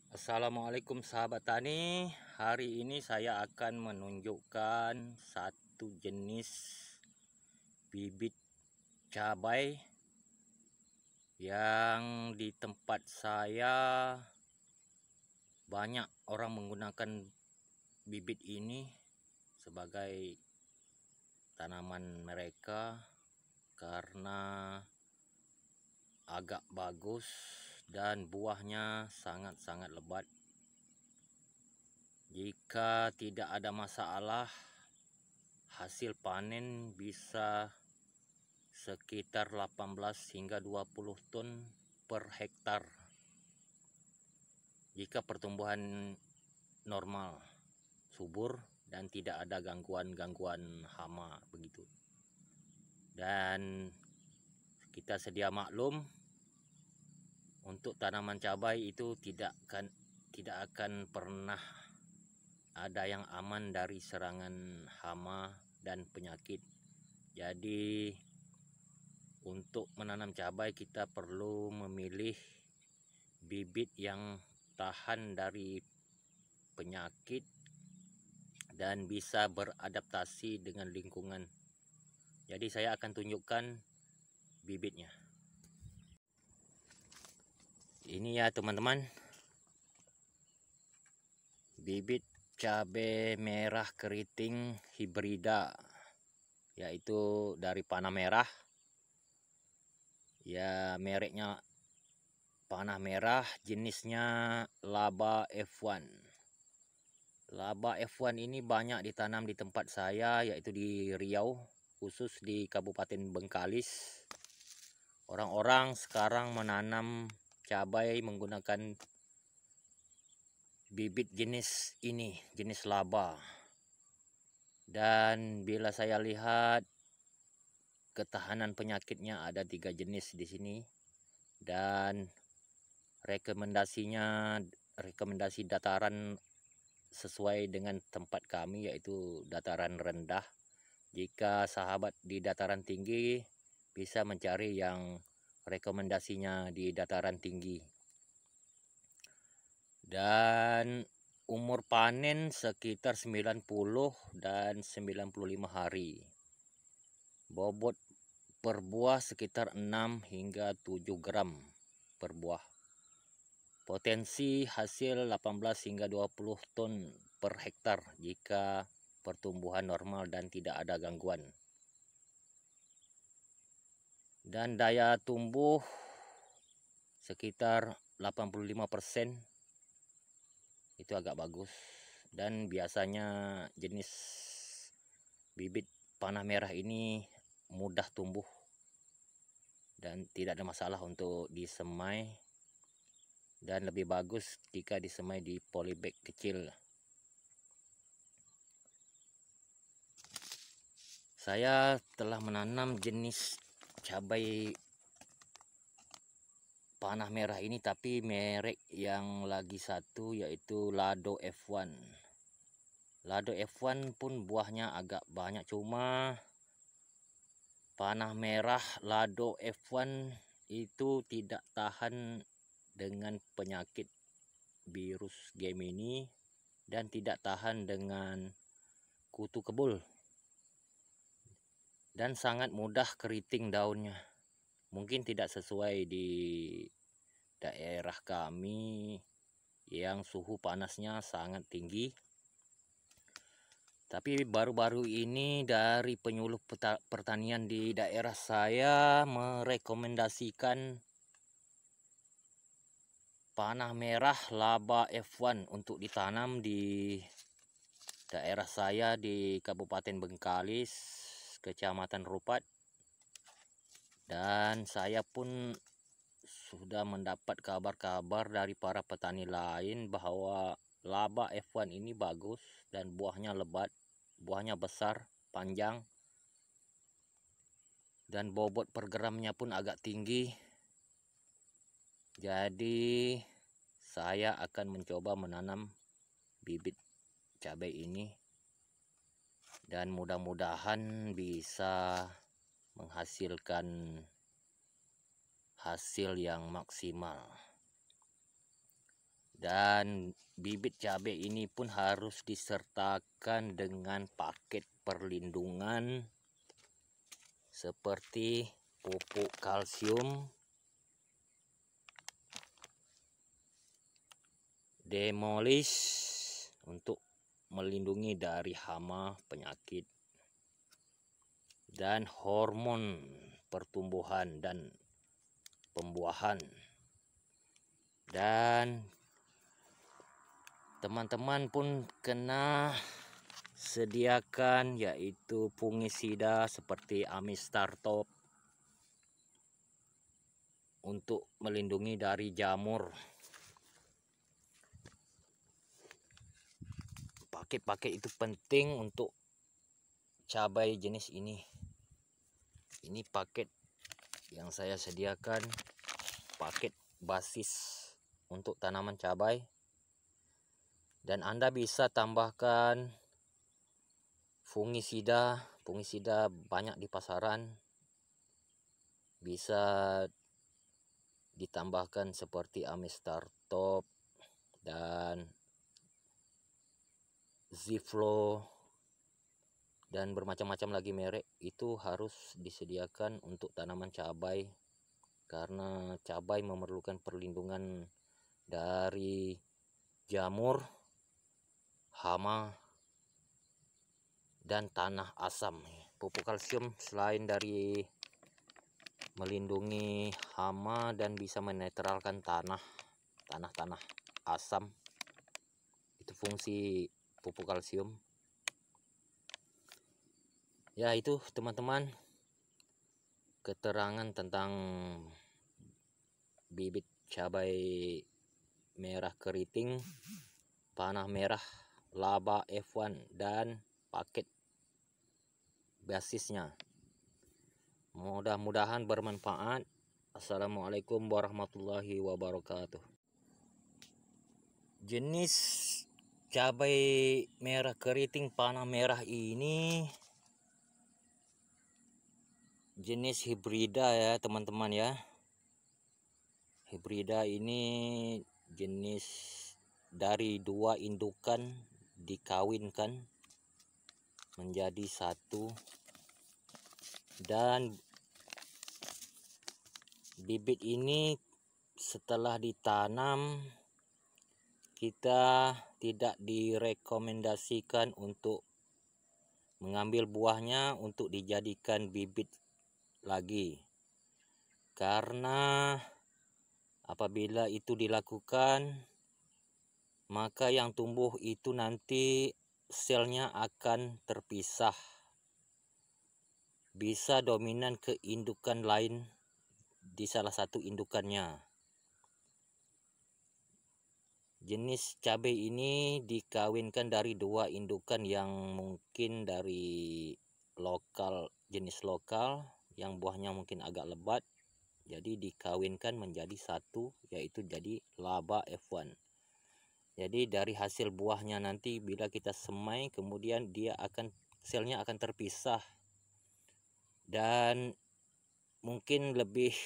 Assalamualaikum sahabat tani. Hari ini saya akan menunjukkan satu jenis bibit cabai yang di tempat saya banyak orang menggunakan bibit ini sebagai tanaman mereka karena agak bagus dan buahnya sangat-sangat lebat. Jika tidak ada masalah, hasil panen bisa sekitar 18 hingga 20 ton per hektar jika pertumbuhan normal, subur, dan tidak ada gangguan-gangguan hama begitu. Dan kita sedia maklum, untuk tanaman cabai itu tidak akan pernah ada yang aman dari serangan hama dan penyakit. Jadi untuk menanam cabai kita perlu memilih bibit yang tahan dari penyakit dan bisa beradaptasi dengan lingkungan. Jadi saya akan tunjukkan bibitnya. Ini ya teman-teman, bibit cabai merah keriting hibrida, yaitu dari panah merah. Ya, mereknya panah merah, jenisnya Laba F1. Laba F1 ini banyak ditanam di tempat saya, yaitu di Riau, khusus di Kabupaten Bengkalis. Orang-orang sekarang menanam cabai menggunakan bibit jenis ini, jenis Laba. Dan bila saya lihat, ketahanan penyakitnya ada 3 jenis di sini, dan rekomendasi dataran sesuai dengan tempat kami, yaitu dataran rendah. Jika sahabat di dataran tinggi bisa mencari yang rekomendasinya di dataran tinggi. Dan umur panen sekitar 90 dan 95 hari. Bobot per buah sekitar 6 hingga 7 gram per buah. Potensi hasil 18 hingga 20 ton per hektar jika pertumbuhan normal dan tidak ada gangguan. Dan daya tumbuh sekitar 85%, itu agak bagus. Dan biasanya jenis bibit panah merah ini mudah tumbuh dan tidak ada masalah untuk disemai, dan lebih bagus jika disemai di polybag kecil. Saya telah menanam jenis cabai panah merah ini, tapi merek yang lagi satu, yaitu Lado F1. Lado F1 pun buahnya agak banyak, cuma panah merah Lado F1 itu tidak tahan dengan penyakit virus Gemini dan tidak tahan dengan kutu kebul, dan sangat mudah keriting daunnya. Mungkin tidak sesuai di daerah kami yang suhu panasnya sangat tinggi, tapi baru-baru ini dari penyuluh pertanian di daerah saya merekomendasikan panah merah Laba F1 untuk ditanam di daerah saya di Kabupaten Bengkalis, Kecamatan Rupat. Dan saya pun sudah mendapat kabar-kabar dari para petani lain bahwa Laba F1 ini bagus dan buahnya lebat, buahnya besar, panjang, dan bobot per gramnya pun agak tinggi. Jadi saya akan mencoba menanam bibit cabai ini, dan mudah-mudahan bisa menghasilkan hasil yang maksimal. Dan bibit cabai ini pun harus disertakan dengan paket perlindungan seperti pupuk kalsium, demolish untuk melindungi dari hama, penyakit, dan hormon pertumbuhan dan pembuahan. Dan teman-teman pun kena sediakan yaitu fungisida seperti Amistar Top untuk melindungi dari jamur. Paket-paket itu penting untuk cabai jenis ini. Ini paket yang saya sediakan, paket basis untuk tanaman cabai. Dan Anda bisa tambahkan fungisida banyak di pasaran. Bisa ditambahkan seperti Amistar Top dan Ziflo dan bermacam-macam lagi merek. Itu harus disediakan untuk tanaman cabai karena cabai memerlukan perlindungan dari jamur, hama, dan tanah asam. Pupuk kalsium selain dari melindungi hama dan bisa menetralkan tanah asam, itu fungsi pupuk kalsium. Ya, itu teman-teman keterangan tentang bibit cabai merah keriting, panah merah, laba F1 dan paket basisnya. Mudah-mudahan bermanfaat. Assalamualaikum warahmatullahi wabarakatuh. Jenis cabai merah keriting panah merah ini jenis hibrida ya teman-teman ya. Hibrida ini jenis dari dua indukan dikawinkan menjadi satu, dan bibit ini setelah ditanam kita tidak direkomendasikan untuk mengambil buahnya untuk dijadikan bibit lagi, karena apabila itu dilakukan maka yang tumbuh itu nanti selnya akan terpisah, bisa dominan ke indukan lain di salah satu indukannya. Jenis cabai ini dikawinkan dari dua indukan yang mungkin dari lokal, jenis lokal yang buahnya mungkin agak lebat, jadi dikawinkan menjadi satu, yaitu jadi laba F1. Jadi dari hasil buahnya nanti bila kita semai, kemudian dia akan selnya akan terpisah dan mungkin lebih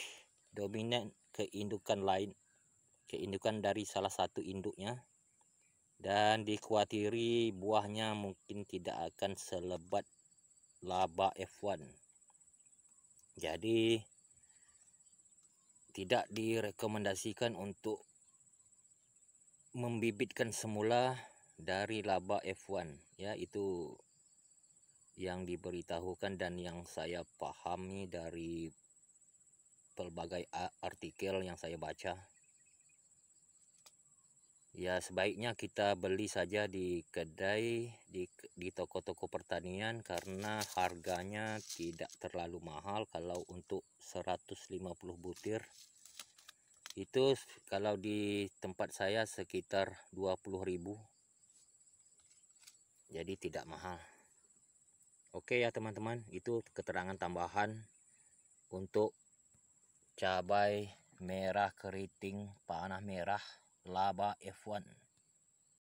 dominan ke indukan lain, ke indukan dari salah satu induknya, dan dikhawatiri buahnya mungkin tidak akan selebat laba F1. Jadi tidak direkomendasikan untuk membibitkan semula dari laba F1 ya. Itu yang diberitahukan dan yang saya pahami dari pelbagai artikel yang saya baca. Ya, sebaiknya kita beli saja di kedai, di toko-toko pertanian, karena harganya tidak terlalu mahal. Kalau untuk 150 butir itu kalau di tempat saya sekitar 20.000, jadi tidak mahal. Oke ya teman-teman, itu keterangan tambahan untuk cabai merah keriting panah merah laba F1.